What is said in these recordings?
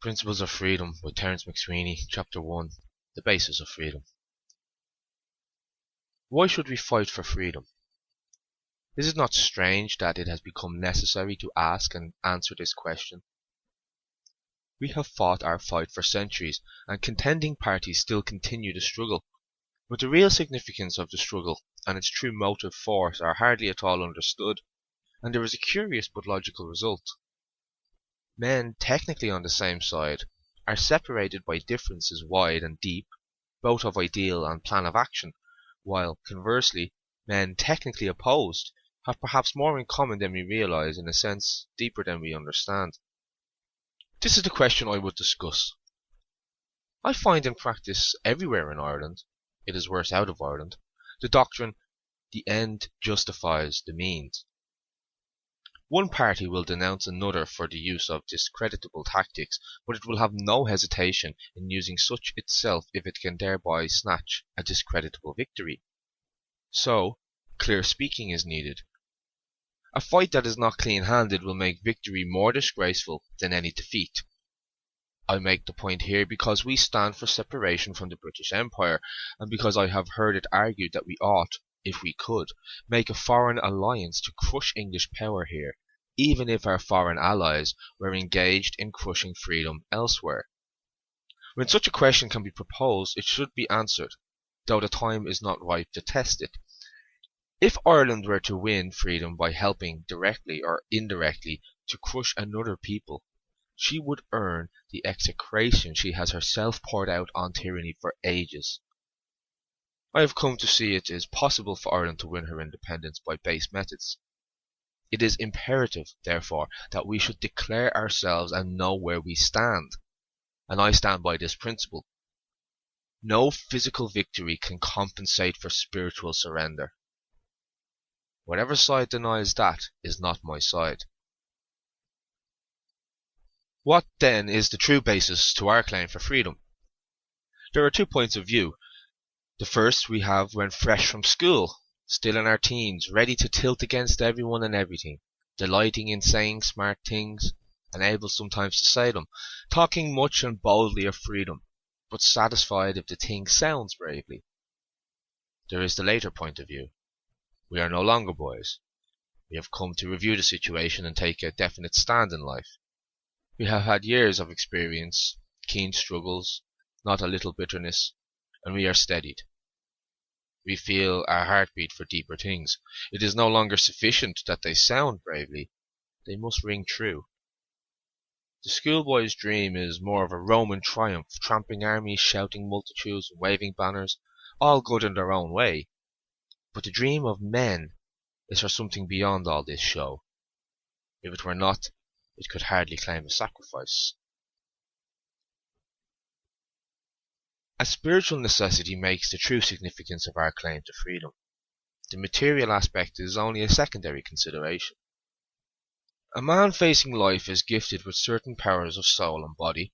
Principles of Freedom by Terence MacSwiney, Chapter 1. The Basis of Freedom. Why should we fight for freedom? Is it not strange that it has become necessary to ask and answer this question? We have fought our fight for centuries, and contending parties still continue the struggle. But the real significance of the struggle and its true motive force are hardly at all understood, and there is a curious but logical result. Men technically on the same side are separated by differences wide and deep, both of ideal and plan of action, while, conversely, men technically opposed have perhaps more in common than we realise, in a sense deeper than we understand. This is the question I would discuss. I find in practice everywhere in Ireland, it is worse out of Ireland, the doctrine, the end justifies the means. One party will denounce another for the use of discreditable tactics, but it will have no hesitation in using such itself if it can thereby snatch a discreditable victory. So, clear speaking is needed. A fight that is not clean-handed will make victory more disgraceful than any defeat. I make the point here because we stand for separation from the British Empire, and because I have heard it argued that we ought, if we could, make a foreign alliance to crush English power here, even if our foreign allies were engaged in crushing freedom elsewhere. When such a question can be proposed, it should be answered, though the time is not ripe to test it. If Ireland were to win freedom by helping, directly or indirectly, to crush another people, she would earn the execration she has herself poured out on tyranny for ages. I have come to see it is possible for Ireland to win her independence by base methods. It is imperative, therefore, that we should declare ourselves and know where we stand. And I stand by this principle. No physical victory can compensate for spiritual surrender. Whatever side denies that is not my side. What, then, is the true basis to our claim for freedom? There are 2 points of view. The first we have when fresh from school, still in our teens, ready to tilt against everyone and everything, delighting in saying smart things, and able sometimes to say them, talking much and boldly of freedom, but satisfied if the thing sounds bravely. There is the later point of view. We are no longer boys. We have come to review the situation and take a definite stand in life. We have had years of experience, keen struggles, not a little bitterness, and we are steadied. We feel our heartbeat for deeper things. It is no longer sufficient that they sound bravely. They must ring true. The schoolboy's dream is more of a Roman triumph, tramping armies, shouting multitudes, and waving banners, all good in their own way. But the dream of men is for something beyond all this show. If it were not, it could hardly claim a sacrifice. A spiritual necessity makes the true significance of our claim to freedom. The material aspect is only a secondary consideration. A man facing life is gifted with certain powers of soul and body.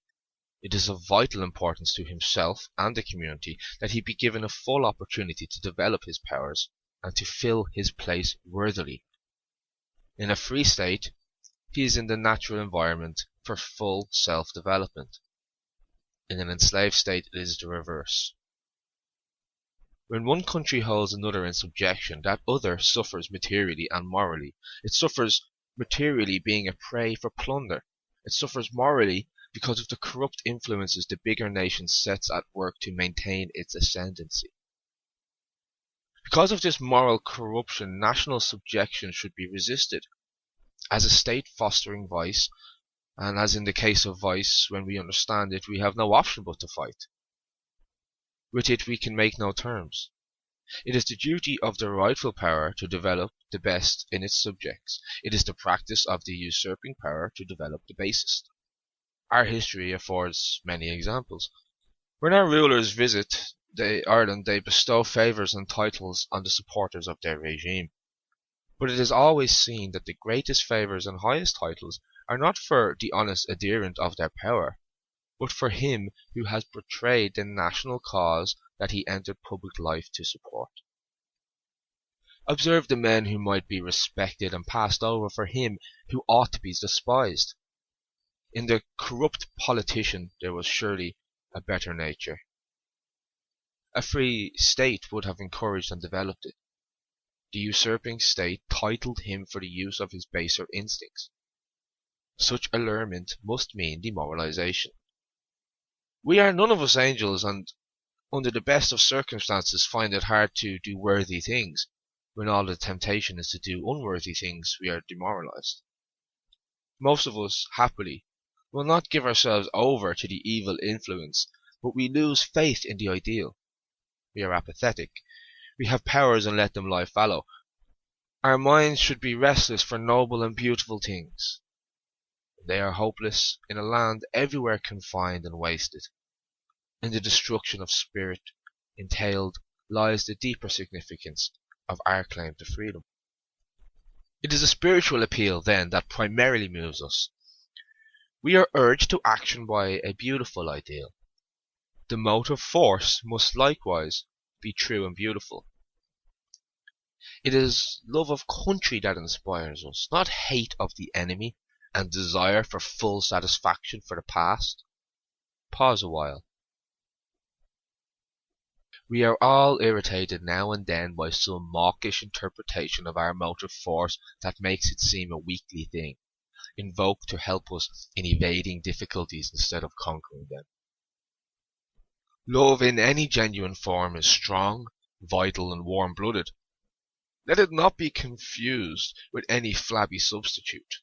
It is of vital importance to himself and the community that he be given a full opportunity to develop his powers and to fill his place worthily. In a free state, he is in the natural environment for full self-development. In an enslaved state, it is the reverse. When one country holds another in subjection, that other suffers materially and morally. It suffers materially being a prey for plunder. It suffers morally because of the corrupt influences the bigger nation sets at work to maintain its ascendancy. Because of this moral corruption, national subjection should be resisted. As a state fostering vice, and as in the case of vice, when we understand it, we have no option but to fight. With it we can make no terms. It is the duty of the rightful power to develop the best in its subjects. It is the practice of the usurping power to develop the basest. Our history affords many examples. When our rulers visit Ireland, they bestow favours and titles on the supporters of their regime. But it is always seen that the greatest favours and highest titles are not for the honest adherent of their power, but for him who has betrayed the national cause that he entered public life to support. Observe the men who might be respected and passed over for him who ought to be despised. In the corrupt politician there was surely a better nature. A free state would have encouraged and developed it. The usurping state titled him for the use of his baser instincts. Such allurement must mean demoralization. We are none of us angels, and under the best of circumstances find it hard to do worthy things. When all the temptation is to do unworthy things, we are demoralized. Most of us, happily, will not give ourselves over to the evil influence, but we lose faith in the ideal. We are apathetic. We have powers and let them lie fallow. Our minds should be restless for noble and beautiful things. They are hopeless in a land everywhere confined and wasted. In the destruction of spirit entailed lies the deeper significance of our claim to freedom. It is a spiritual appeal, then, that primarily moves us. We are urged to action by a beautiful ideal. The motive force must likewise be true and beautiful. It is love of country that inspires us, not hate of the enemy and desire for full satisfaction for the past. Pause a while. We are all irritated now and then by some mawkish interpretation of our motive force that makes it seem a weakly thing, invoked to help us in evading difficulties instead of conquering them. Love in any genuine form is strong, vital, and warm-blooded. Let it not be confused with any flabby substitute.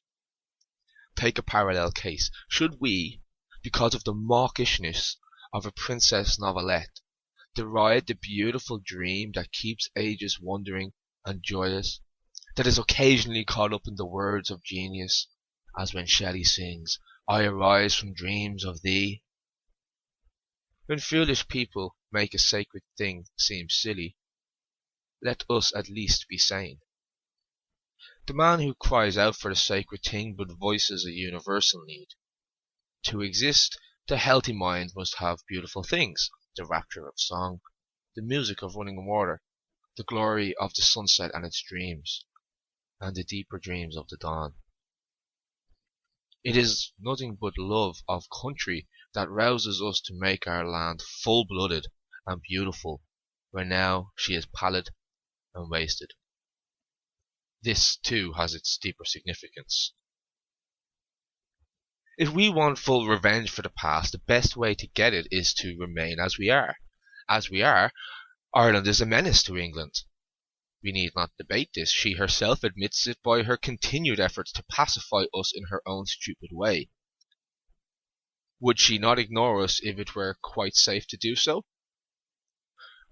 Take a parallel case. Should we, because of the mawkishness of a princess novelette, deride the beautiful dream that keeps ages wondering and joyous, that is occasionally caught up in the words of genius, as when Shelley sings, "I arise from dreams of thee"? When foolish people make a sacred thing seem silly, let us at least be sane. The man who cries out for the sacred thing but voices a universal need. To exist, the healthy mind must have beautiful things, the rapture of song, the music of running water, the glory of the sunset and its dreams, and the deeper dreams of the dawn. It is nothing but love of country that rouses us to make our land full-blooded and beautiful, where now she is pallid and wasted. This, too, has its deeper significance. If we want full revenge for the past, the best way to get it is to remain as we are. As we are, Ireland is a menace to England. We need not debate this. She herself admits it by her continued efforts to pacify us in her own stupid way. Would she not ignore us if it were quite safe to do so?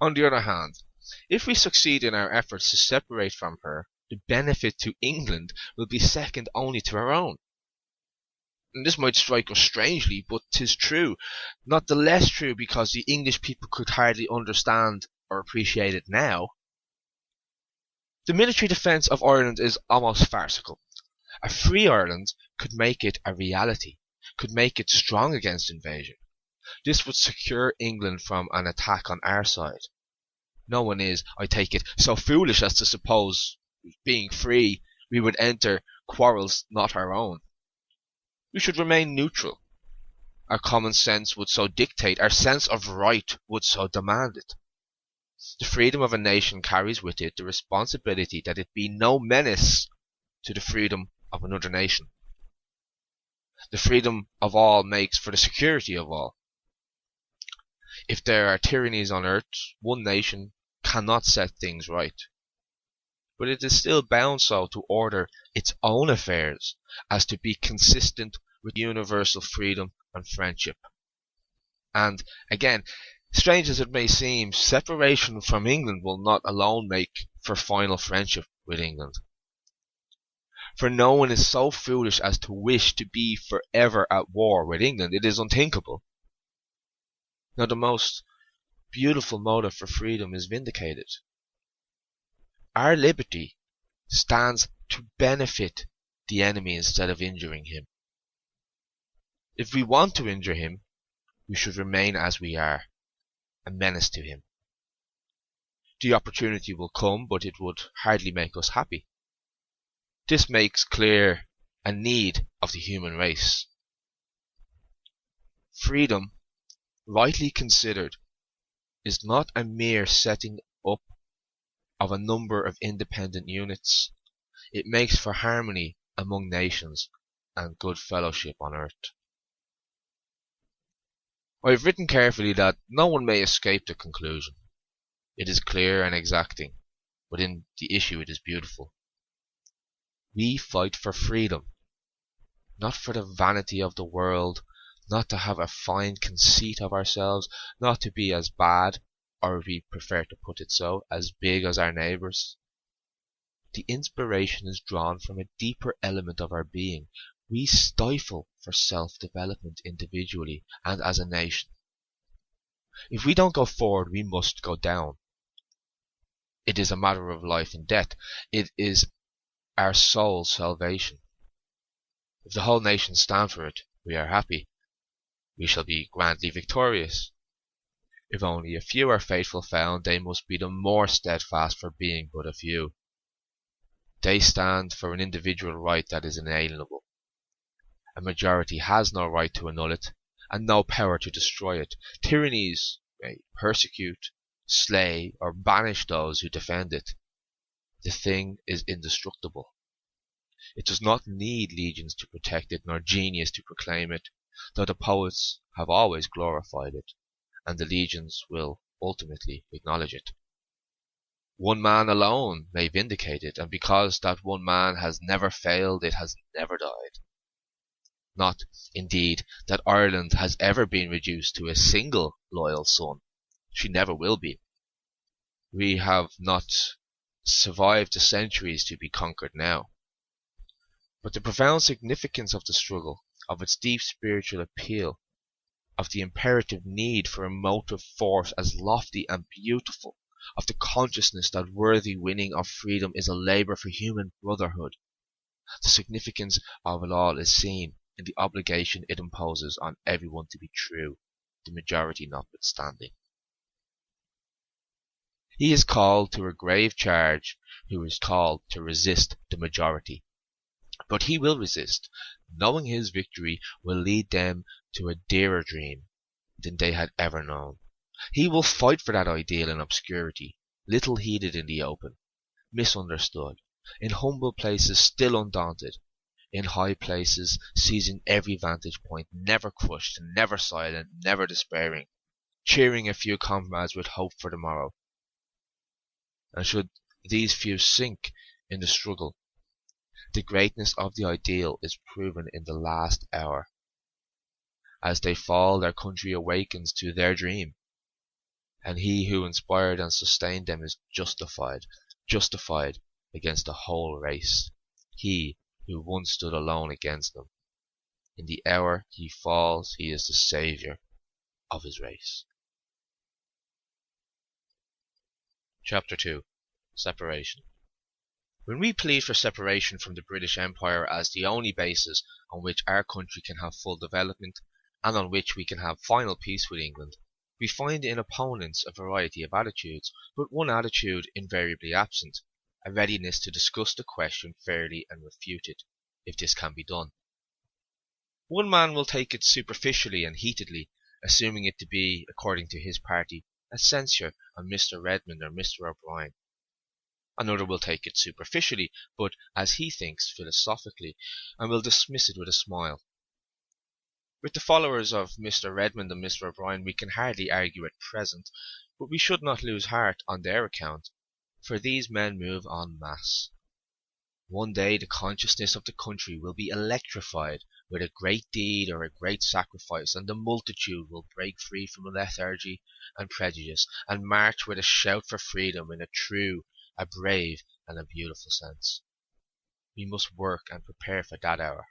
On the other hand, if we succeed in our efforts to separate from her, the benefit to England will be second only to our own. And this might strike us strangely, but 'tis true, not the less true because the English people could hardly understand or appreciate it now. The military defence of Ireland is almost farcical. A free Ireland could make it a reality, could make it strong against invasion. This would secure England from an attack on our side. No one is, I take it, so foolish as to suppose, being free, we would enter quarrels not our own. We should remain neutral. Our common sense would so dictate, our sense of right would so demand it. The freedom of a nation carries with it the responsibility that it be no menace to the freedom of another nation. The freedom of all makes for the security of all. If there are tyrannies on earth, one nation cannot set things right. But it is still bound so to order its own affairs as to be consistent with universal freedom and friendship. And, again, strange as it may seem, separation from England will not alone make for final friendship with England. For no one is so foolish as to wish to be forever at war with England. It is unthinkable. Now the most beautiful motive for freedom is vindicated. Our liberty stands to benefit the enemy instead of injuring him. If we want to injure him, we should remain as we are, a menace to him. The opportunity will come, but it would hardly make us happy. This makes clear a need of the human race. Freedom, rightly considered, is not a mere setting up of a number of independent units. It makes for harmony among nations and good fellowship on earth. I have written carefully that no one may escape the conclusion. It is clear and exacting, but in the issue it is beautiful. We fight for freedom, not for the vanity of the world, not to have a fine conceit of ourselves, not to be as bad, or if we prefer to put it so, as big as our neighbours. The inspiration is drawn from a deeper element of our being. We stifle for self-development individually and as a nation. If we don't go forward, we must go down. It is a matter of life and death. It is our soul's salvation. If the whole nation stand for it, we are happy. We shall be grandly victorious. If only a few are faithful found, they must be the more steadfast for being but a few. They stand for an individual right that is inalienable. A majority has no right to annul it, and no power to destroy it. Tyrannies may persecute, slay, or banish those who defend it. The thing is indestructible. It does not need legions to protect it, nor genius to proclaim it, though the poets have always glorified it, and the legions will ultimately acknowledge it. One man alone may vindicate it, and because that one man has never failed, it has never died. Not, indeed, that Ireland has ever been reduced to a single loyal son. She never will be. We have not survived the centuries to be conquered now. But the profound significance of the struggle, of its deep spiritual appeal, of the imperative need for a motive force as lofty and beautiful, of the consciousness that worthy winning of freedom is a labour for human brotherhood. The significance of it all is seen in the obligation it imposes on everyone to be true, the majority notwithstanding. He is called to a grave charge who is called to resist the majority. But he will resist, knowing his victory will lead them to a dearer dream than they had ever known. He will fight for that ideal in obscurity, little heeded in the open, misunderstood, in humble places still undaunted, in high places seizing every vantage point, never crushed, never silent, never despairing, cheering a few comrades with hope for the morrow. And should these few sink in the struggle, the greatness of the ideal is proven in the last hour. As they fall, their country awakens to their dream, and he who inspired and sustained them is justified against the whole race. He who once stood alone against them, in the hour he falls, he is the saviour of his race. Chapter 2. Separation. When we plead for separation from the British Empire as the only basis on which our country can have full development, and on which we can have final peace with England, we find in opponents a variety of attitudes, but one attitude invariably absent, a readiness to discuss the question fairly and refute it, if this can be done. One man will take it superficially and heatedly, assuming it to be, according to his party, a censure on Mr. Redmond or Mr. O'Brien. Another will take it superficially, but, as he thinks, philosophically, and will dismiss it with a smile. With the followers of Mr. Redmond and Mr. O'Brien we can hardly argue at present, but we should not lose heart on their account, for these men move en masse. One day the consciousness of the country will be electrified with a great deed or a great sacrifice, and the multitude will break free from lethargy and prejudice, and march with a shout for freedom in a true, a brave, and a beautiful sense. We must work and prepare for that hour.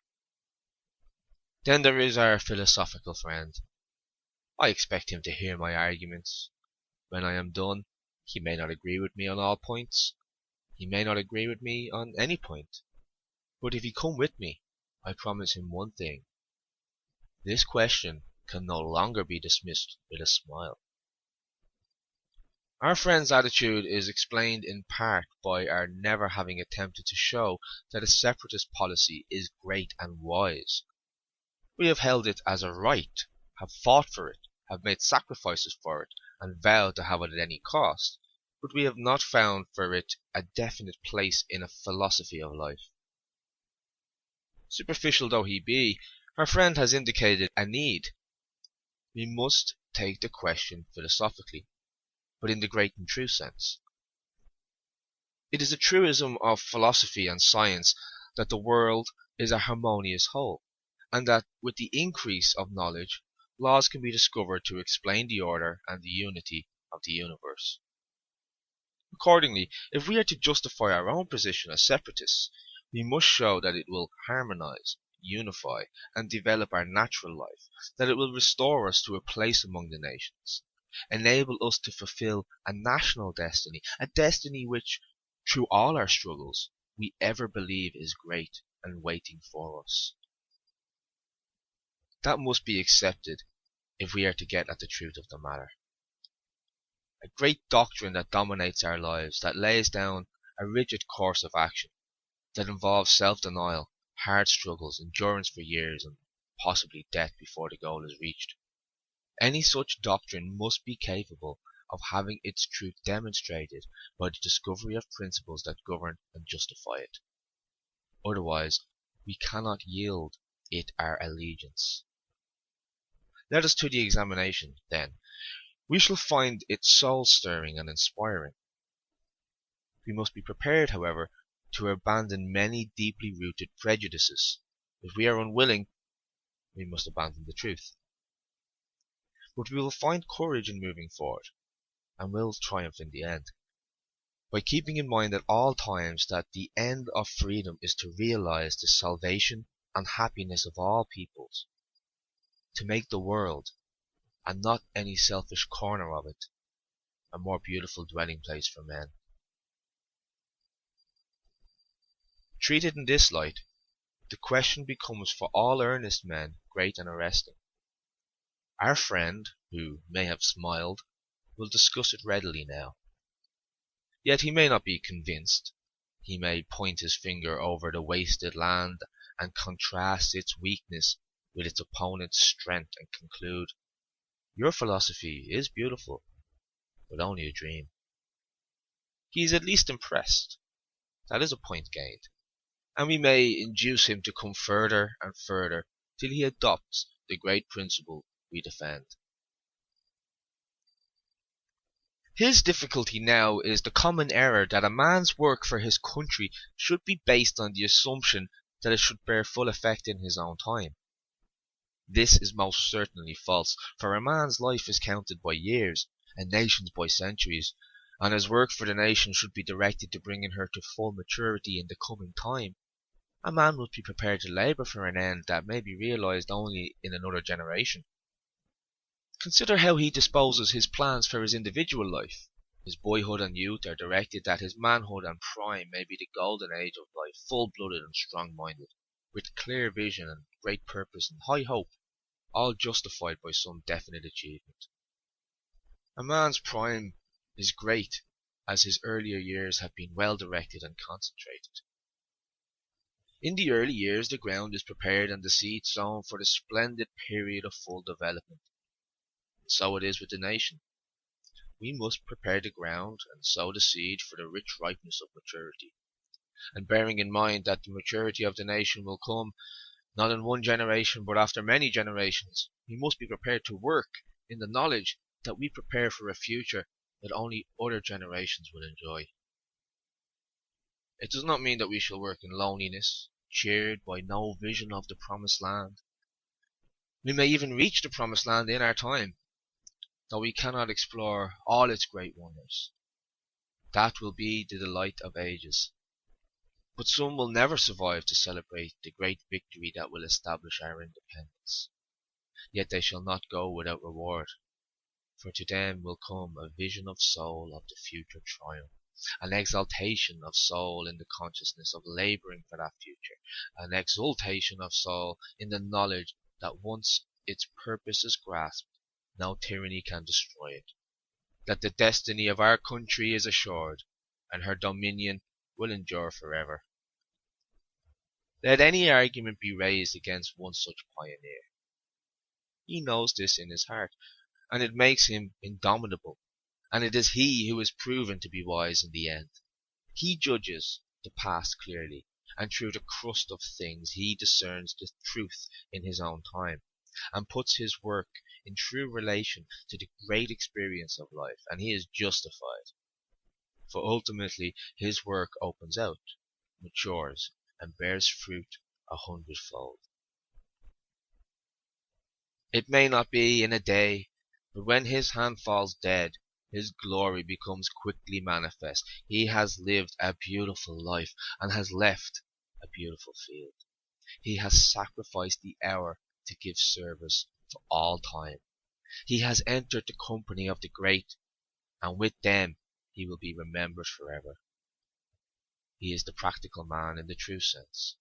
Then there is our philosophical friend. I expect him to hear my arguments. When I am done, he may not agree with me on all points. He may not agree with me on any point. But if he come with me, I promise him one thing. This question can no longer be dismissed with a smile. Our friend's attitude is explained in part by our never having attempted to show that a separatist policy is great and wise. We have held it as a right, have fought for it, have made sacrifices for it, and vowed to have it at any cost, but we have not found for it a definite place in a philosophy of life. Superficial though he be, our friend has indicated a need. We must take the question philosophically, but in the great and true sense. It is a truism of philosophy and science that the world is a harmonious whole, and that with the increase of knowledge, laws can be discovered to explain the order and the unity of the universe. Accordingly, if we are to justify our own position as separatists, we must show that it will harmonize, unify, and develop our natural life, that it will restore us to a place among the nations, enable us to fulfill a national destiny, a destiny which, through all our struggles, we ever believe is great and waiting for us. That must be accepted if we are to get at the truth of the matter. A great doctrine that dominates our lives, that lays down a rigid course of action, that involves self-denial, hard struggles, endurance for years, and possibly death before the goal is reached. Any such doctrine must be capable of having its truth demonstrated by the discovery of principles that govern and justify it. Otherwise, we cannot yield it our allegiance. Let us to the examination, then. We shall find it soul-stirring and inspiring. We must be prepared, however, to abandon many deeply rooted prejudices. If we are unwilling, we must abandon the truth. But we will find courage in moving forward, and will triumph in the end, by keeping in mind at all times that the end of freedom is to realize the salvation and happiness of all peoples, to make the world, and not any selfish corner of it, a more beautiful dwelling place for men. Treated in this light, the question becomes for all earnest men great and arresting. Our friend, who may have smiled, will discuss it readily now. Yet he may not be convinced. He may point his finger over the wasted land and contrast its weakness with its opponent's strength and conclude, "Your philosophy is beautiful, but only a dream." He is at least impressed. That is a point gained, and we may induce him to come further and further till he adopts the great principle we defend. His difficulty now is the common error that a man's work for his country should be based on the assumption that it should bear full effect in his own time. This is most certainly false, for a man's life is counted by years, a nation's by centuries, and his work for the nation should be directed to bringing her to full maturity in the coming time. A man must be prepared to labour for an end that may be realised only in another generation. Consider how he disposes his plans for his individual life. His boyhood and youth are directed that his manhood and prime may be the golden age of life, full-blooded and strong-minded, with clear vision and great purpose and high hope, all justified by some definite achievement. A man's prime is great, as his earlier years have been well directed and concentrated. In the early years the ground is prepared and the seed sown for the splendid period of full development. And so it is with the nation. We must prepare the ground and sow the seed for the rich ripeness of maturity. And bearing in mind that the maturity of the nation will come not in one generation but after many generations, we must be prepared to work in the knowledge that we prepare for a future that only other generations will enjoy. It does not mean that we shall work in loneliness, cheered by no vision of the promised land. We may even reach the promised land in our time, though we cannot explore all its great wonders. That will be the delight of ages. But some will never survive to celebrate the great victory that will establish our independence. Yet they shall not go without reward, for to them will come a vision of soul of the future triumph, an exaltation of soul in the consciousness of labouring for that future, an exultation of soul in the knowledge that once its purpose is grasped, no tyranny can destroy it, that the destiny of our country is assured, and her dominion will endure forever. Let any argument be raised against one such pioneer. He knows this in his heart, and it makes him indomitable, and it is he who is proven to be wise in the end. He judges the past clearly, and through the crust of things he discerns the truth in his own time, and puts his work in true relation to the great experience of life, and he is justified. For ultimately his work opens out, matures, and bears fruit 100-fold. It may not be in a day, but when his hand falls dead, his glory becomes quickly manifest. He has lived a beautiful life, and has left a beautiful field. He has sacrificed the hour to give service for all time. He has entered the company of the great, and with them he will be remembered forever. He is the practical man in the true sense.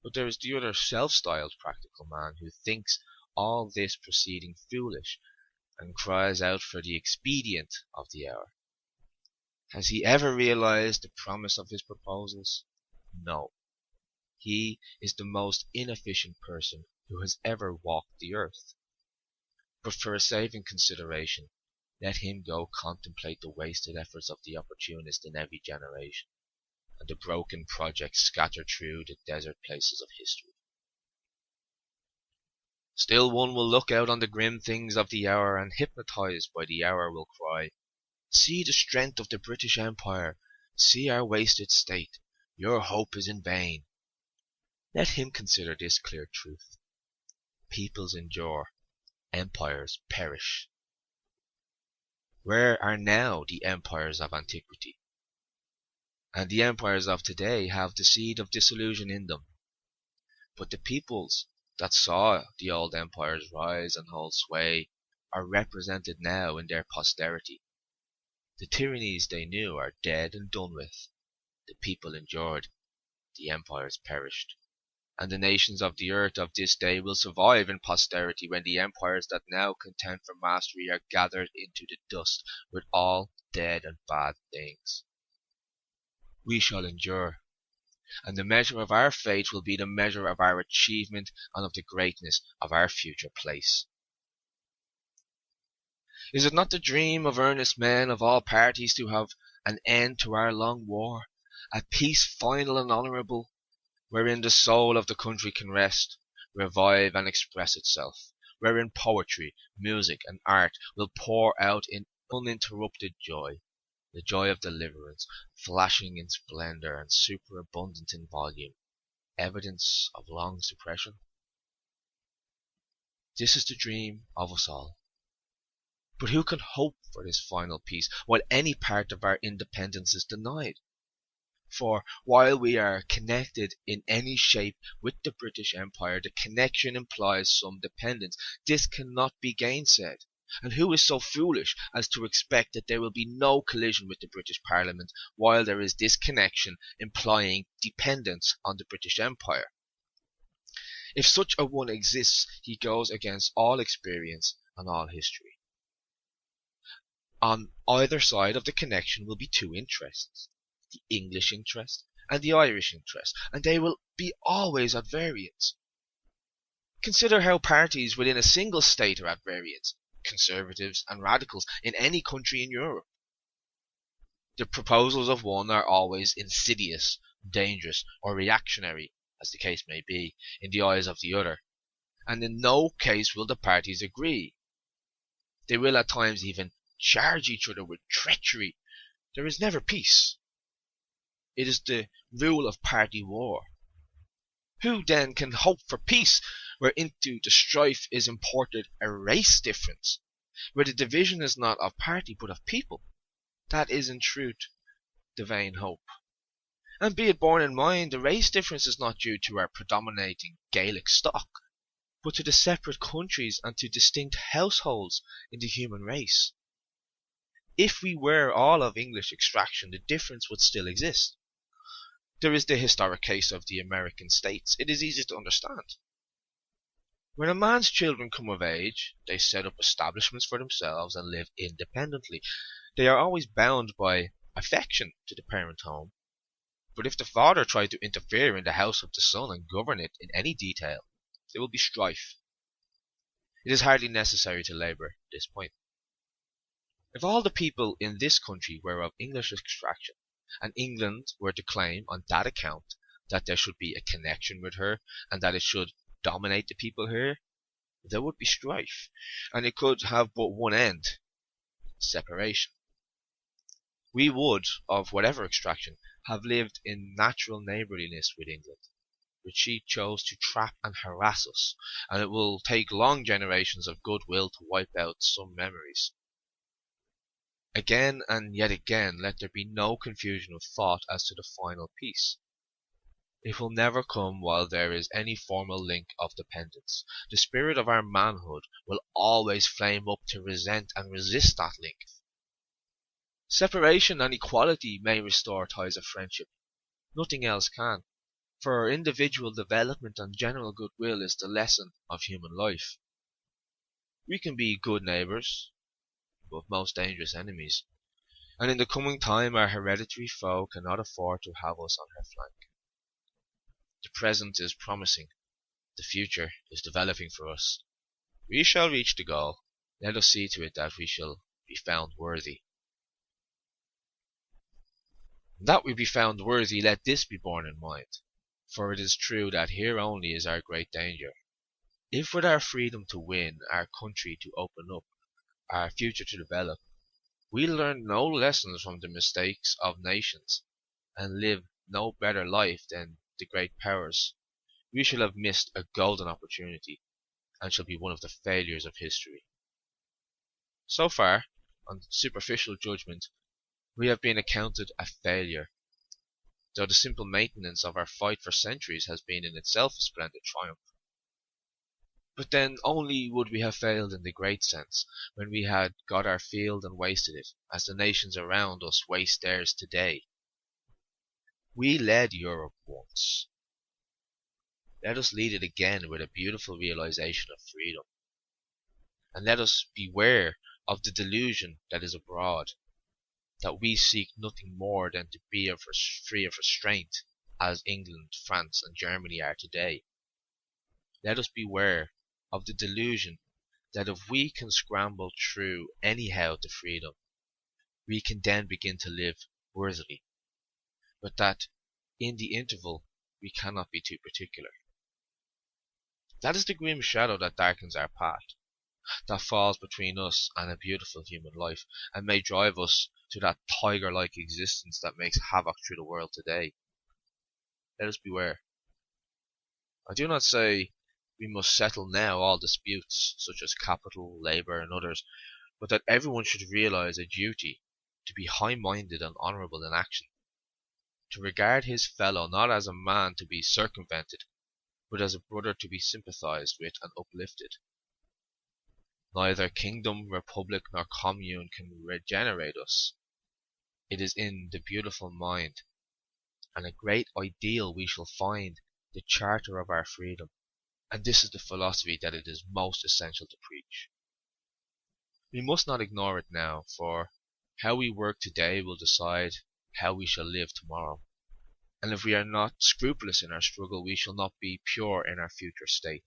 But there is the other self-styled practical man who thinks all this proceeding foolish, and cries out for the expedient of the hour. Has he ever realized the promise of his proposals? No. He is the most inefficient person who has ever walked the earth. But for a saving consideration, let him go contemplate the wasted efforts of the opportunist in every generation, and the broken projects scattered through the desert places of history. Still one will look out on the grim things of the hour, and hypnotized by the hour will cry, "See the strength of the British Empire, see our wasted state, your hope is in vain." Let him consider this clear truth: peoples endure, empires perish. Where are now the empires of antiquity? And the empires of today have the seed of disillusion in them. But the peoples that saw the old empires rise and hold sway are represented now in their posterity. The tyrannies they knew are dead and done with. The people endured, the empires perished. And the nations of the earth of this day will survive in posterity when the empires that now contend for mastery are gathered into the dust with all dead and bad things. We shall endure, and the measure of our fate will be the measure of our achievement and of the greatness of our future place. Is it not the dream of earnest men of all parties to have an end to our long war, a peace final and honourable, wherein the soul of the country can rest, revive and express itself, wherein poetry, music and art will pour out in uninterrupted joy, the joy of deliverance, flashing in splendour and superabundant in volume, evidence of long suppression? This is the dream of us all. But who can hope for this final peace while any part of our independence is denied? For while we are connected in any shape with the British Empire, the connection implies some dependence. This cannot be gainsaid. And who is so foolish as to expect that there will be no collision with the British Parliament while there is this connection implying dependence on the British Empire? If such a one exists, he goes against all experience and all history. On either side of the connection will be two interests, the English interest and the Irish interest, and they will be always at variance. Consider how parties within a single state are at variance, conservatives and radicals in any country in Europe. The proposals of one are always insidious, dangerous, or reactionary, as the case may be, in the eyes of the other, and in no case will the parties agree. They will at times even charge each other with treachery. There is never peace. It is the rule of party war. Who then can hope for peace where into the strife is imported a race difference, where the division is not of party but of people? That is in truth the vain hope. And be it borne in mind, the race difference is not due to our predominating Gaelic stock, but to the separate countries and to distinct households in the human race. If we were all of English extraction, the difference would still exist. There is the historic case of the American states. It is easy to understand. When a man's children come of age, they set up establishments for themselves and live independently. They are always bound by affection to the parent home. But if the father try to interfere in the house of the son and govern it in any detail, there will be strife. It is hardly necessary to labour this point. If all the people in this country were of English extraction, and England were to claim on that account that there should be a connection with her, and that it should dominate the people here, there would be strife, and it could have but one end: separation. We would, of whatever extraction, have lived in natural neighbourliness with England, but she chose to trap and harass us, and it will take long generations of goodwill to wipe out some memories. Again and yet again let there be no confusion of thought as to the final peace. It will never come while there is any formal link of dependence. The spirit of our manhood will always flame up to resent and resist that link. Separation and equality may restore ties of friendship. Nothing else can, for individual development and general goodwill is the lesson of human life. We can be good neighbours, but most dangerous enemies, and in the coming time our hereditary foe cannot afford to have us on her flank. The present is promising, the future is developing for us. We shall reach the goal. Let us see to it that we shall be found worthy. That we be found worthy, let this be borne in mind, for it is true that here only is our great danger. If with our freedom to win, our country to open up, our future to develop, we learn no lessons from the mistakes of nations, and live no better life than the great powers, we shall have missed a golden opportunity, and shall be one of the failures of history. So far, on superficial judgment, we have been accounted a failure, though the simple maintenance of our fight for centuries has been in itself a splendid triumph. But then only would we have failed in the great sense, when we had got our field and wasted it, as the nations around us waste theirs today. We led Europe once. Let us lead it again with a beautiful realization of freedom. And let us beware of the delusion that is abroad, that we seek nothing more than to be free of restraint, as England, France, and Germany are today. Let us beware of the delusion that if we can scramble through anyhow to freedom, we can then begin to live worthily, but that in the interval we cannot be too particular. That is the grim shadow that darkens our path, that falls between us and a beautiful human life, and may drive us to that tiger-like existence that makes havoc through the world today. Let us beware. I do not say we must settle now all disputes, such as capital, labour, and others, but that everyone should realise a duty to be high-minded and honourable in action, to regard his fellow not as a man to be circumvented, but as a brother to be sympathised with and uplifted. Neither kingdom, republic, nor commune can regenerate us. It is in the beautiful mind, and a great ideal we shall find the charter of our freedom, and this is the philosophy that it is most essential to preach. We must not ignore it now, for how we work today will decide how we shall live tomorrow, and if we are not scrupulous in our struggle, we shall not be pure in our future state.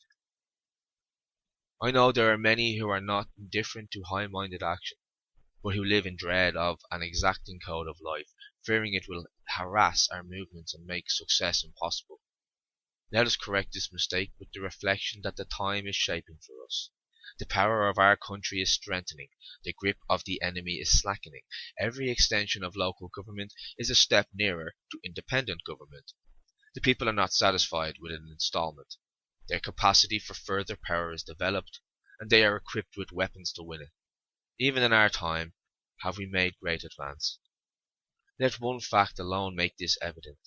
I know there are many who are not indifferent to high-minded action, but who live in dread of an exacting code of life, fearing it will harass our movements and make success impossible. Let us correct this mistake with the reflection that the time is shaping for us. The power of our country is strengthening, the grip of the enemy is slackening. Every extension of local government is a step nearer to independent government. The people are not satisfied with an instalment. Their capacity for further power is developed, and they are equipped with weapons to win it. Even in our time have we made great advance. Let one fact alone make this evident.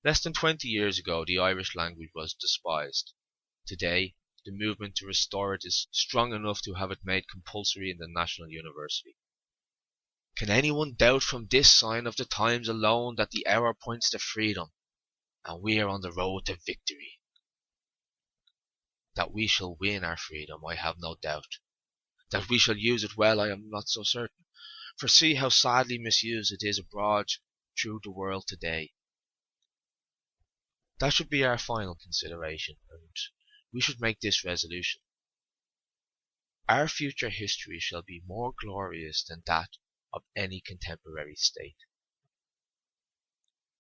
Less than 20 years ago the Irish language was despised. Today the movement to restore it is strong enough to have it made compulsory in the National University. Can anyone doubt from this sign of the times alone that the hour points to freedom, and we are on the road to victory? That we shall win our freedom I have no doubt. That we shall use it well I am not so certain, for see how sadly misused it is abroad through the world today. That should be our final consideration, and we should make this resolution. our future history shall be more glorious than that of any contemporary state.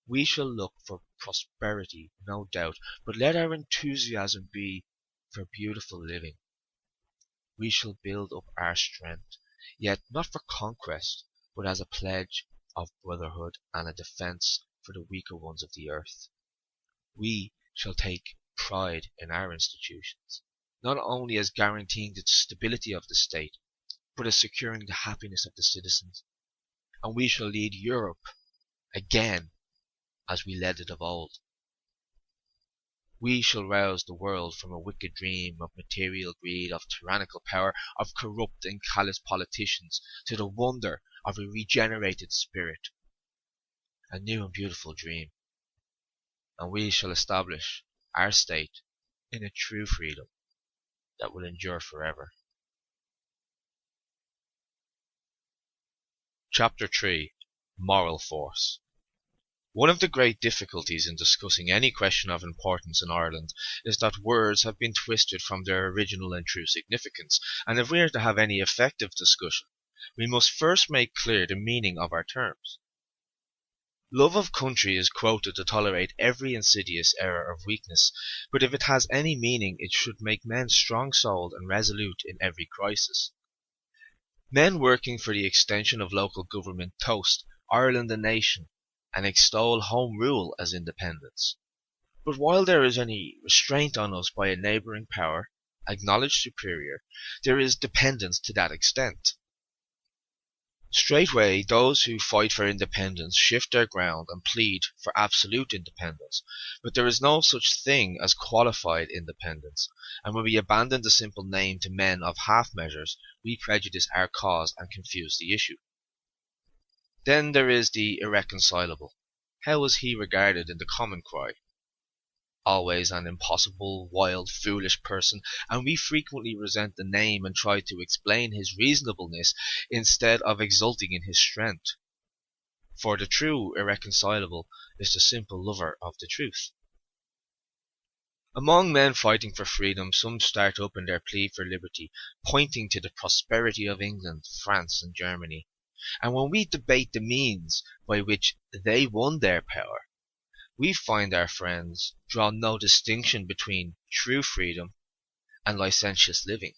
We shall look for prosperity, no doubt, but let our enthusiasm be for beautiful living. We shall build up our strength, yet not for conquest, but as a pledge of brotherhood and a defence for the weaker ones of the earth. We shall take pride in our institutions, not only as guaranteeing the stability of the state, but as securing the happiness of the citizens. And we shall lead Europe again as we led it of old. We shall rouse the world from a wicked dream of material greed, of tyrannical power, of corrupt and callous politicians, to the wonder of a regenerated spirit, a new and beautiful dream. And we shall establish our state in a true freedom that will endure forever. Chapter 3. Moral Force. One of the great difficulties in discussing any question of importance in Ireland is that words have been twisted from their original and true significance, and if we are to have any effective discussion, we must first make clear the meaning of our terms. Love of country is quoted to tolerate every insidious error of weakness, but if it has any meaning it should make men strong-souled and resolute in every crisis. Men working for the extension of local government toast Ireland a nation, and extol Home Rule as independence. But while there is any restraint on us by a neighbouring power, acknowledged superior, there is dependence to that extent. Straightway those who fight for independence shift their ground and plead for absolute independence, but there is no such thing as qualified independence, and when we abandon the simple name to men of half measures, we prejudice our cause and confuse the issue. Then there is the irreconcilable. How is he regarded in the common cry? Always an impossible, wild, foolish person, and we frequently resent the name and try to explain his reasonableness instead of exulting in his strength. For the true irreconcilable is the simple lover of the truth. Among men fighting for freedom, some start up in their plea for liberty, pointing to the prosperity of England, France, and Germany. And when we debate the means by which they won their power, we find our friends draw no distinction between true freedom and licentious living.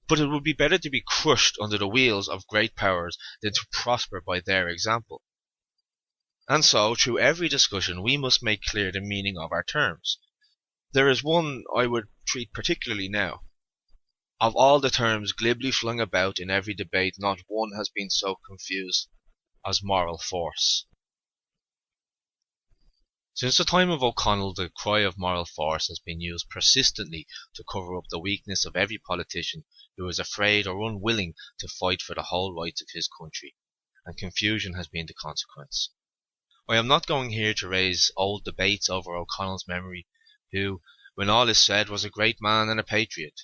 But it would be better to be crushed under the wheels of great powers than to prosper by their example. And so, through every discussion, we must make clear the meaning of our terms. There is one I would treat particularly now. Of all the terms glibly flung about in every debate, not one has been so confused as moral force. Since the time of O'Connell, the cry of moral force has been used persistently to cover up the weakness of every politician who is afraid or unwilling to fight for the whole rights of his country, and confusion has been the consequence. I am not going here to raise old debates over O'Connell's memory, who, when all is said, was a great man and a patriot.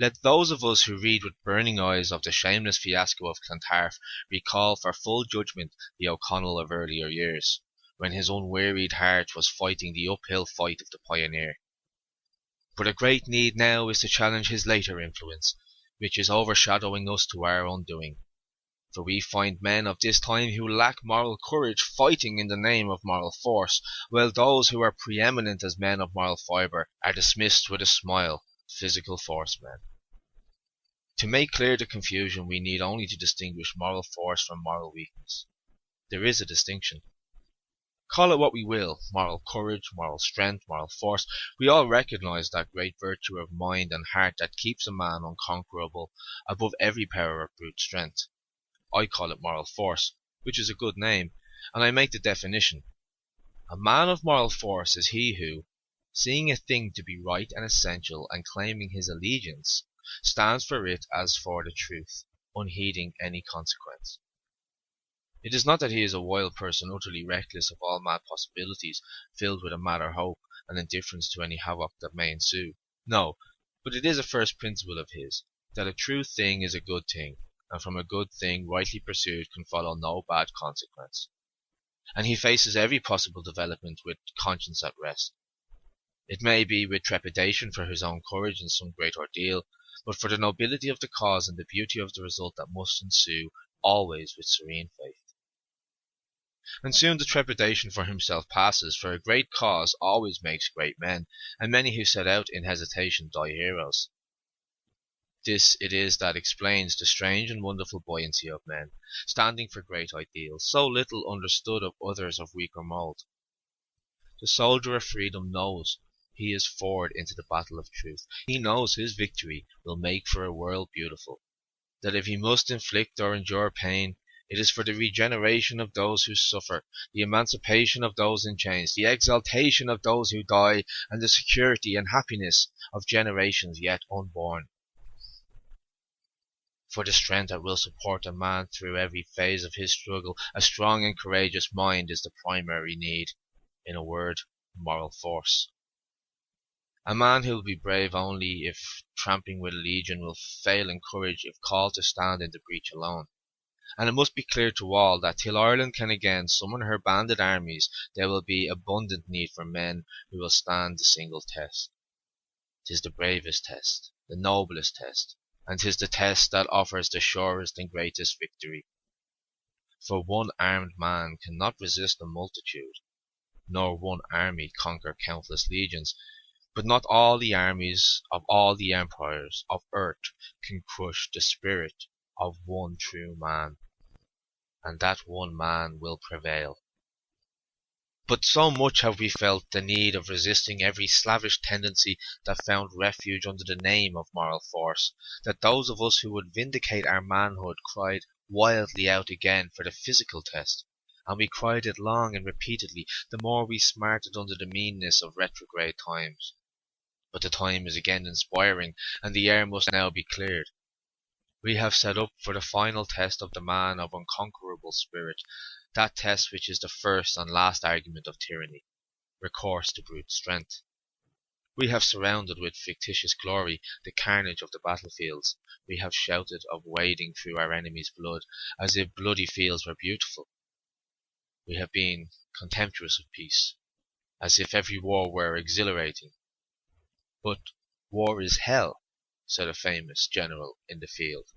Let those of us who read with burning eyes of the shameless fiasco of Clontarf recall for full judgment the O'Connell of earlier years, when his unwearied heart was fighting the uphill fight of the pioneer. But a great need now is to challenge his later influence, which is overshadowing us to our undoing. For we find men of this time who lack moral courage fighting in the name of moral force, while those who are preeminent as men of moral fibre are dismissed with a smile, physical force men. To make clear the confusion, we need only to distinguish moral force from moral weakness. There is a distinction. Call it what we will, moral courage, moral strength, moral force, we all recognise that great virtue of mind and heart that keeps a man unconquerable above every power of brute strength. I call it moral force, which is a good name, and I make the definition. A man of moral force is he who, seeing a thing to be right and essential and claiming his allegiance, stands for it as for the truth, unheeding any consequence. It is not that he is a wild person utterly reckless of all mad possibilities, filled with a madder hope and indifference to any havoc that may ensue. No, but it is a first principle of his, that a true thing is a good thing, and from a good thing rightly pursued can follow no bad consequence. And he faces every possible development with conscience at rest. It may be with trepidation for his own courage in some great ordeal, but for the nobility of the cause and the beauty of the result that must ensue, always with serene faith. And soon the trepidation for himself passes, for a great cause always makes great men, and many who set out in hesitation die heroes. This it is that explains the strange and wonderful buoyancy of men, standing for great ideals, so little understood of others of weaker mould. The soldier of freedom knows he is forward into the battle of truth. He knows his victory will make for a world beautiful, that if he must inflict or endure pain, it is for the regeneration of those who suffer, the emancipation of those in chains, the exaltation of those who die, and the security and happiness of generations yet unborn. For the strength that will support a man through every phase of his struggle, a strong and courageous mind is the primary need. In a word, moral force. A man who will be brave only if tramping with a legion will fail in courage if called to stand in the breach alone. And it must be clear to all that till Ireland can again summon her banded armies, there will be abundant need for men who will stand the single test. 'Tis the bravest test, the noblest test, and 'tis the test that offers the surest and greatest victory. For one armed man cannot resist a multitude, nor one army conquer countless legions, but not all the armies of all the empires of earth can crush the spirit of one true man, and that one man will prevail. But so much have we felt the need of resisting every slavish tendency that found refuge under the name of moral force, that those of us who would vindicate our manhood cried wildly out again for the physical test, and we cried it long and repeatedly, the more we smarted under the meanness of retrograde times. But the time is again inspiring, and the air must now be cleared. We have set up for the final test of the man of unconquerable spirit, that test which is the first and last argument of tyranny, recourse to brute strength. We have surrounded with fictitious glory the carnage of the battlefields. We have shouted of wading through our enemy's blood, as if bloody fields were beautiful. We have been contemptuous of peace, as if every war were exhilarating. But war is hell, said a famous general in the field.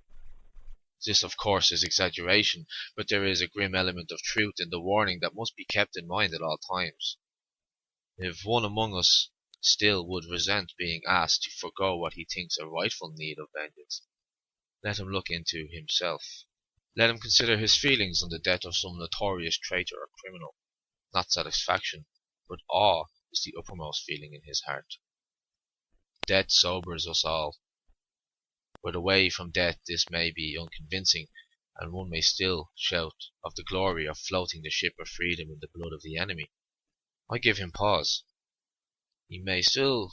This, of course, is exaggeration, but there is a grim element of truth in the warning that must be kept in mind at all times. If one among us still would resent being asked to forego what he thinks a rightful need of vengeance, let him look into himself. Let him consider his feelings on the death of some notorious traitor or criminal. Not satisfaction, but awe is the uppermost feeling in his heart. Death sobers us all. But away from death this may be unconvincing, and one may still shout of the glory of floating the ship of freedom in the blood of the enemy. I give him pause. He may still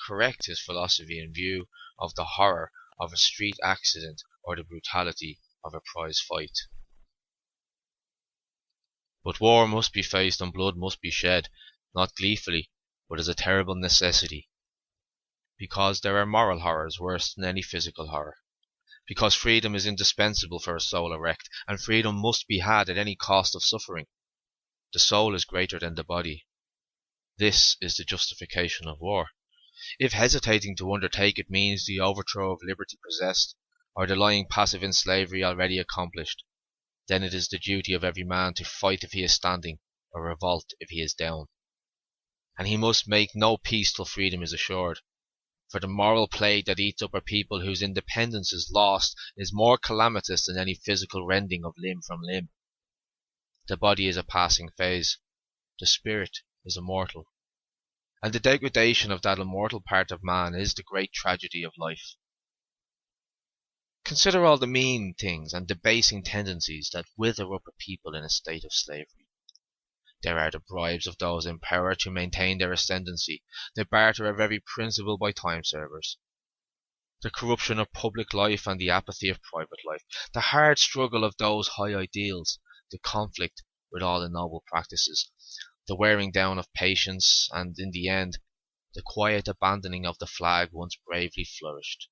correct his philosophy in view of the horror of a street accident or the brutality of a prize fight. But war must be faced and blood must be shed, not gleefully, but as a terrible necessity. Because there are moral horrors worse than any physical horror. Because freedom is indispensable for a soul erect, and freedom must be had at any cost of suffering. The soul is greater than the body. This is the justification of war. If hesitating to undertake it means the overthrow of liberty possessed, or the lying passive in slavery already accomplished, then it is the duty of every man to fight if he is standing, or revolt if he is down. And he must make no peace till freedom is assured. For the moral plague that eats up a people whose independence is lost is more calamitous than any physical rending of limb from limb. The body is a passing phase. The spirit is immortal. And the degradation of that immortal part of man is the great tragedy of life. Consider all the mean things and debasing tendencies that wither up a people in a state of slavery. There are the bribes of those in power to maintain their ascendancy, the barter of every principle by time servers, the corruption of public life and the apathy of private life, the hard struggle of those high ideals, the conflict with all the noble practices, the wearing down of patience, and in the end, the quiet abandoning of the flag once bravely flourished.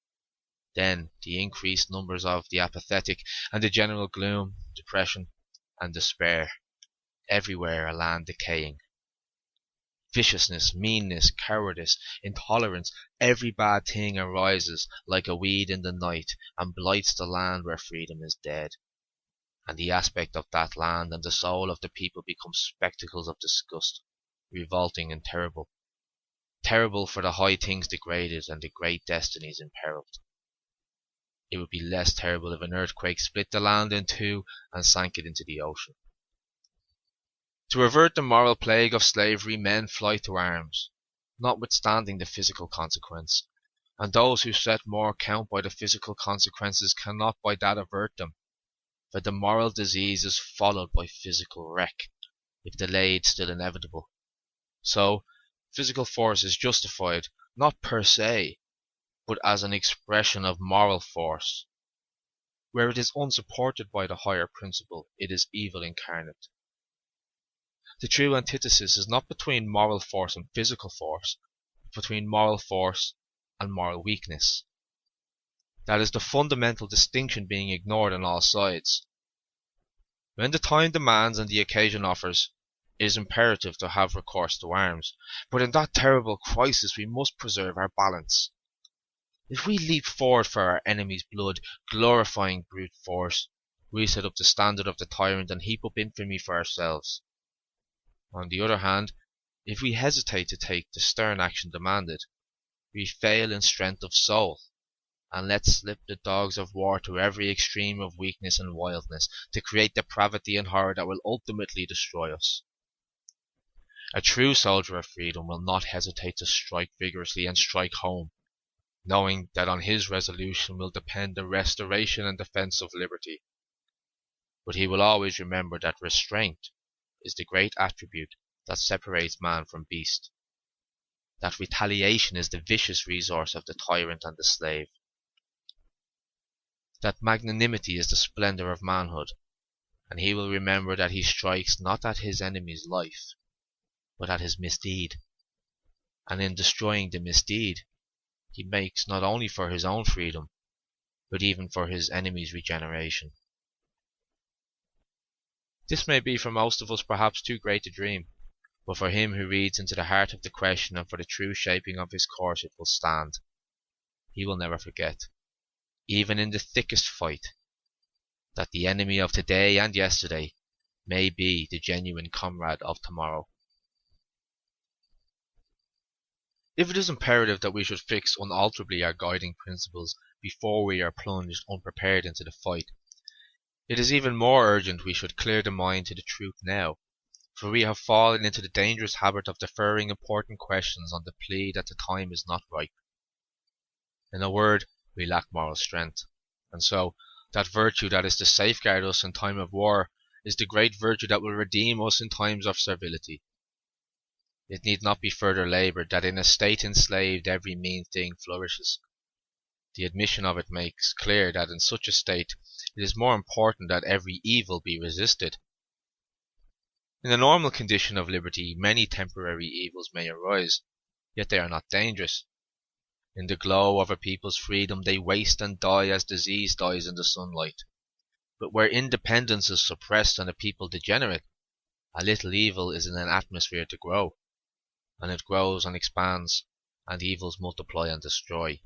Then the increased numbers of the apathetic, and the general gloom, depression, and despair. Everywhere a land decaying. Viciousness, meanness, cowardice, intolerance, every bad thing arises like a weed in the night and blights the land where freedom is dead. And the aspect of that land and the soul of the people become spectacles of disgust, revolting and terrible. Terrible for the high things degraded and the great destinies imperiled. It would be less terrible if an earthquake split the land in two and sank it into the ocean. To avert the moral plague of slavery, men fly to arms, notwithstanding the physical consequence, and those who set more count by the physical consequences cannot by that avert them, for the moral disease is followed by physical wreck, if delayed still inevitable. So, physical force is justified, not per se, but as an expression of moral force. Where it is unsupported by the higher principle, it is evil incarnate. The true antithesis is not between moral force and physical force, but between moral force and moral weakness. That is the fundamental distinction being ignored on all sides. When the time demands and the occasion offers, it is imperative to have recourse to arms, but in that terrible crisis we must preserve our balance. If we leap forward for our enemy's blood, glorifying brute force, we set up the standard of the tyrant and heap up infamy for ourselves. On the other hand, if we hesitate to take the stern action demanded, we fail in strength of soul, and let slip the dogs of war to every extreme of weakness and wildness, to create depravity and horror that will ultimately destroy us. A true soldier of freedom will not hesitate to strike vigorously and strike home, knowing that on his resolution will depend the restoration and defence of liberty. But he will always remember that restraint is the great attribute that separates man from beast, that retaliation is the vicious resource of the tyrant and the slave, that magnanimity is the splendour of manhood, and he will remember that he strikes not at his enemy's life, but at his misdeed, and in destroying the misdeed, he makes not only for his own freedom, but even for his enemy's regeneration. This may be for most of us perhaps too great a dream, but for him who reads into the heart of the question and for the true shaping of his course it will stand. He will never forget, even in the thickest fight, that the enemy of today and yesterday may be the genuine comrade of tomorrow. If it is imperative that we should fix unalterably our guiding principles before we are plunged unprepared into the fight, it is even more urgent we should clear the mind to the truth now, for we have fallen into the dangerous habit of deferring important questions on the plea that the time is not ripe. In a word, we lack moral strength, and so that virtue that is to safeguard us in time of war is the great virtue that will redeem us in times of servility. It need not be further laboured that in a state enslaved every mean thing flourishes. The admission of it makes clear that in such a state it is more important that every evil be resisted. In the normal condition of liberty many temporary evils may arise, yet they are not dangerous. In the glow of a people's freedom they waste and die as disease dies in the sunlight. But where independence is suppressed and a people degenerate, a little evil is in an atmosphere to grow, and it grows and expands, and evils multiply and destroy.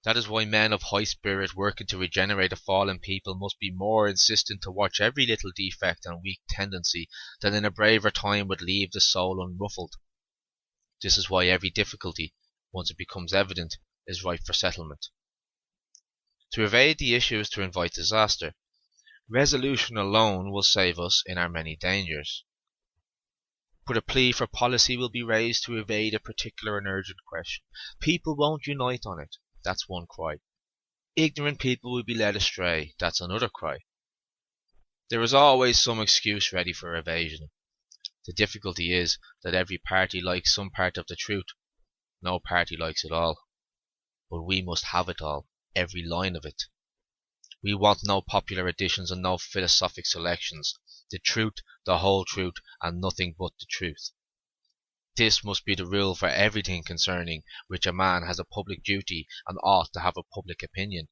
That is why men of high spirit working to regenerate a fallen people must be more insistent to watch every little defect and weak tendency than in a braver time would leave the soul unruffled. This is why every difficulty, once it becomes evident, is ripe for settlement. To evade the issue is to invite disaster. Resolution alone will save us in our many dangers. But a plea for policy will be raised to evade a particular and urgent question. People won't unite on it. That's one cry. Ignorant people will be led astray. That's another cry. There is always some excuse ready for evasion. The difficulty is that every party likes some part of the truth. No party likes it all. But we must have it all, every line of it. We want no popular additions and no philosophic selections. The truth, the whole truth, and nothing but the truth. This must be the rule for everything concerning which a man has a public duty and ought to have a public opinion.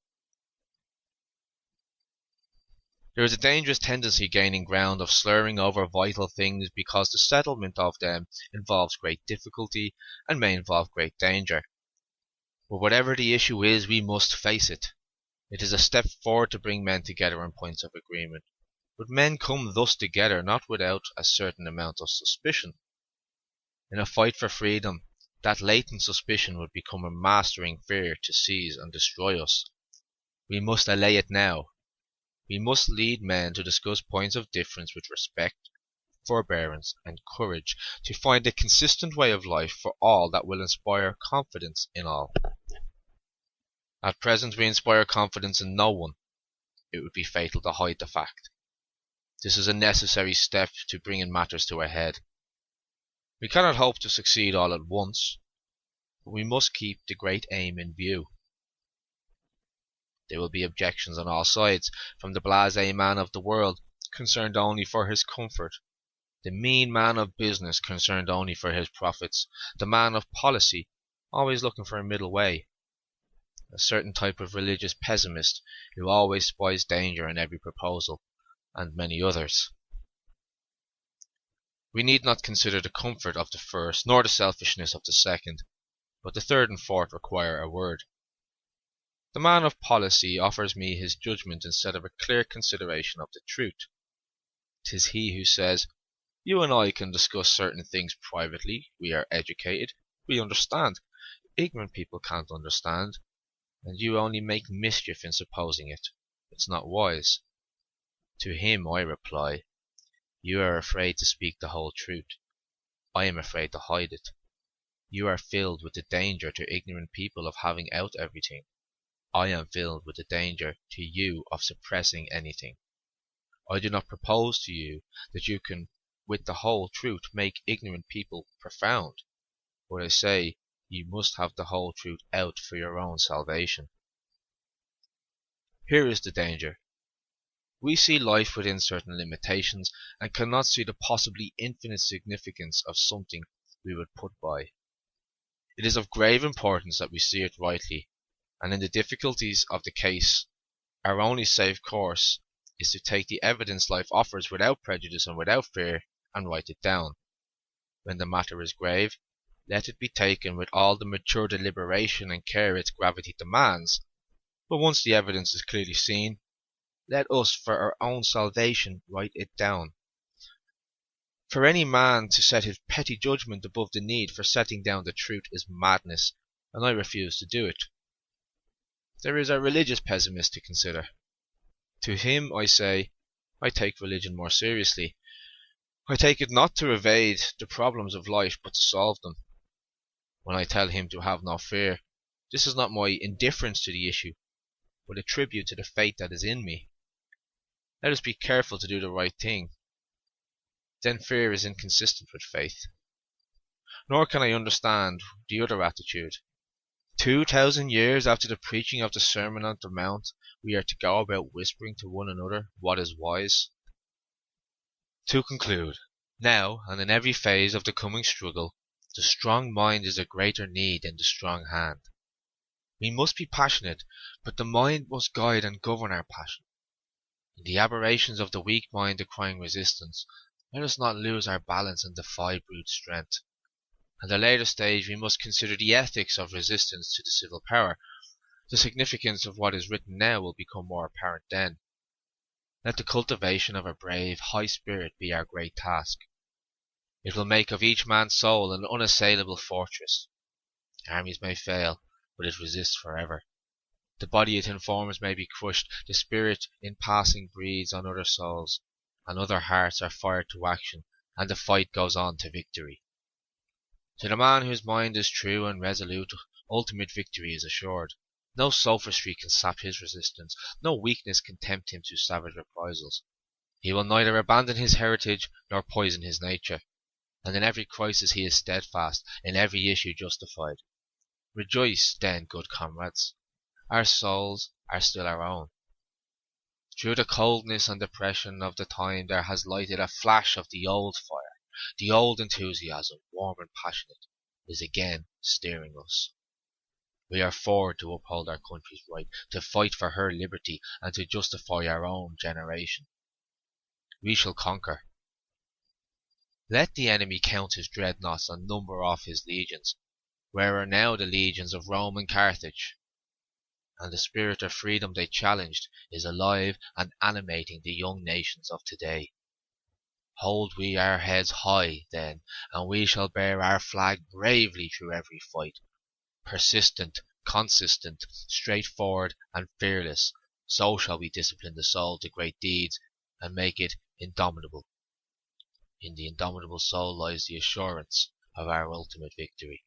There is a dangerous tendency gaining ground of slurring over vital things because the settlement of them involves great difficulty and may involve great danger. But whatever the issue is, we must face it. It is a step forward to bring men together on points of agreement. But men come thus together not without a certain amount of suspicion. In a fight for freedom, that latent suspicion would become a mastering fear to seize and destroy us. We must allay it now. We must lead men to discuss points of difference with respect, forbearance, and courage, to find a consistent way of life for all that will inspire confidence in all. At present we inspire confidence in no one. It would be fatal to hide the fact. This is a necessary step to bringing matters to a head. We cannot hope to succeed all at once, but we must keep the great aim in view. There will be objections on all sides, from the blasé man of the world, concerned only for his comfort, the mean man of business, concerned only for his profits, the man of policy, always looking for a middle way, a certain type of religious pessimist who always spies danger in every proposal, and many others. We need not consider the comfort of the first, nor the selfishness of the second, but the third and fourth require a word. The man of policy offers me his judgment instead of a clear consideration of the truth. 'Tis he who says, "You and I can discuss certain things privately. We are educated. We understand. Ignorant people can't understand, and you only make mischief in supposing it. It's not wise." To him I reply, "You are afraid to speak the whole truth. I am afraid to hide it. You are filled with the danger to ignorant people of having out everything. I am filled with the danger to you of suppressing anything. I do not propose to you that you can with the whole truth make ignorant people profound, but I say you must have the whole truth out for your own salvation." Here is the danger. We see life within certain limitations, and cannot see the possibly infinite significance of something we would put by. It is of grave importance that we see it rightly, and in the difficulties of the case, our only safe course is to take the evidence life offers without prejudice and without fear, and write it down. When the matter is grave, let it be taken with all the mature deliberation and care its gravity demands, but once the evidence is clearly seen, let us for our own salvation write it down. For any man to set his petty judgment above the need for setting down the truth is madness, and I refuse to do it. There is a religious pessimist to consider. To him I say, I take religion more seriously. I take it not to evade the problems of life, but to solve them. When I tell him to have no fear, this is not my indifference to the issue, but a tribute to the faith that is in me. Let us be careful to do the right thing. Then fear is inconsistent with faith. Nor can I understand the other attitude. 2,000 years after the preaching of the Sermon on the Mount, we are to go about whispering to one another what is wise. To conclude, now and in every phase of the coming struggle, the strong mind is a greater need than the strong hand. We must be passionate, but the mind must guide and govern our passion. In the aberrations of the weak mind decrying resistance, let us not lose our balance and defy brute strength. At a later stage we must consider the ethics of resistance to the civil power. The significance of what is written now will become more apparent then. Let the cultivation of a brave, high spirit be our great task. It will make of each man's soul an unassailable fortress. Armies may fail, but it resists forever. The body it informs may be crushed, the spirit in passing breathes on other souls, and other hearts are fired to action, and the fight goes on to victory. To the man whose mind is true and resolute, ultimate victory is assured. No sophistry can sap his resistance, no weakness can tempt him to savage reprisals. He will neither abandon his heritage nor poison his nature, and in every crisis he is steadfast, in every issue justified. Rejoice, then, good comrades. Our souls are still our own. Through the coldness and depression of the time there has lighted a flash of the old fire. The old enthusiasm, warm and passionate, is again stirring us. We are forward to uphold our country's right, to fight for her liberty, and to justify our own generation. We shall conquer. Let the enemy count his dreadnoughts and number off his legions. Where are now the legions of Rome and Carthage? And the spirit of freedom they challenged is alive and animating the young nations of today. Hold we our heads high, then, and we shall bear our flag bravely through every fight. Persistent, consistent, straightforward, and fearless, so shall we discipline the soul to great deeds and make it indomitable. In the indomitable soul lies the assurance of our ultimate victory.